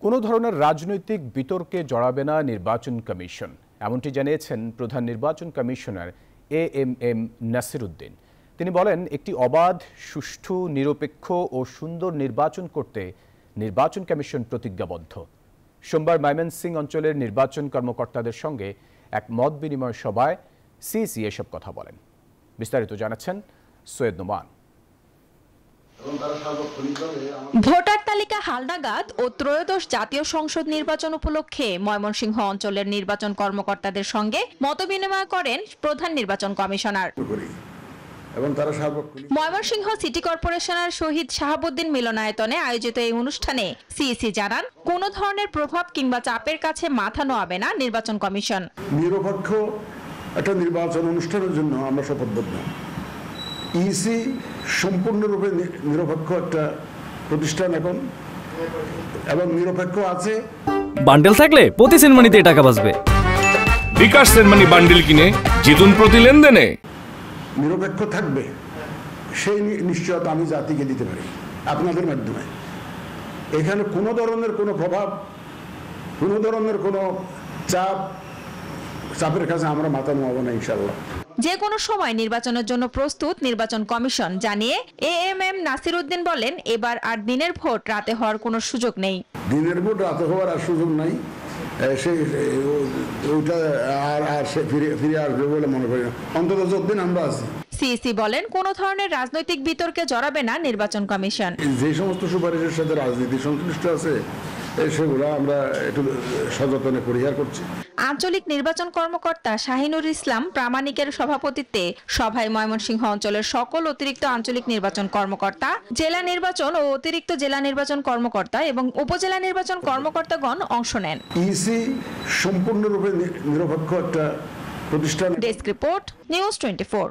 কোনো ধরনের রাজনৈতিক বিতর্কে জড়াবে না নির্বাচন কমিশন, এমনটি জানিয়েছেন প্রধান নির্বাচন কমিশনার এএমএম নাসির উদ্দিন। তিনি বলেন, একটি অবাধ, সুষ্ঠু, নিরপেক্ষ ও সুন্দর নির্বাচন করতে নির্বাচন কমিশন প্রতিজ্ঞাবদ্ধ। সোমবার ময়মনসিংহ অঞ্চলের নির্বাচন কর্মকর্তাদের সঙ্গে এক মত বিনিময় সভায় সিইসি এসব কথা বলেন। বিস্তারিত জানাচ্ছেন সৈয়দ নোমান। ভোটার তালিকা হালনাগাদ ও ত্রয়োদশ জাতীয় সংসদ নির্বাচন উপলক্ষে ময়মনসিংহ অঞ্চলের নির্বাচন কর্মকর্তাদের সঙ্গে মতবিনিময় করেন প্রধান নির্বাচন কমিশনার। ময়মনসিংহ সিটি কর্পোরেশনের শহীদ শাহাবুদ্দিন মিলনায়তনে আয়োজিত এই অনুষ্ঠানে সিইসি জানান, কোনো ধরনের প্রভাব কিংবা চাপের কাছে মাথা নোয়াবে না নির্বাচন কমিশন। নিরপেক্ষ একটা নির্বাচন অনুষ্ঠানের জন্য আমরা শপথবদ্ধ। ইসি সম্পূর্ণরূপে নিরপেক্ষ একটা প্রতিষ্ঠান এখন, এবং নিরপেক্ষ আছে। বান্ডেল থাকলে প্রতি সেনমানিতে টাকা বাঁচবে। বিকাশ সেনমানি বান্ডেল কিনে জিতুন প্রতি লেনদেনে। নিরপেক্ষ থাকবে সেই নিশ্চয়তা আমি জাতিকে দিতে পারি আপনাদের মাধ্যমে। এখানে কোনো ধরনের কোনো প্রভাব, কোনো ধরনের কোনো চাপের কাছে আমরা মাথা নোয়াবো না ইনশাআল্লাহ। যে কোনো সময় নির্বাচনের জন্য প্রস্তুত নির্বাচন কমিশন জানিয়ে এএমএম নাসির উদ্দিন বলেন, এবার আর দিনের ভোট রাতে হওয়ার কোনো সুযোগ নেই। দিনের ভোট রাতে হওয়ার আর সুযোগ নাই, ওইটা আর ফিরে আসবে বলে মনে করি না, অন্তত যতদিন আমরা আছি। সিইসি বলেন, কোনো ধরনের রাজনৈতিক বিতর্কে জড়াবে না নির্বাচন কমিশন। যে সমস্ত সুপারিশের সাথে রাজনীতি সংশ্লিষ্ট আছে সেগুলো আমরা একটু সযত্নে পরিহার করছি। আঞ্চলিক নির্বাচন কর্মকর্তা শাহিনুর ইসলাম প্রামাণিকের সভাপতিত্বে সভায় ময়মনসিংহ অঞ্চলের সকল অতিরিক্ত আঞ্চলিক নির্বাচন কর্মকর্তা, জেলা নির্বাচন ও অতিরিক্ত জেলা নির্বাচন কর্মকর্তা এবং উপজেলা নির্বাচন কর্মকর্তাগণ অংশ নেন। ইসি সম্পূর্ণরূপে নিরপেক্ষ একটা প্রতিষ্ঠান। Desk report, news 24।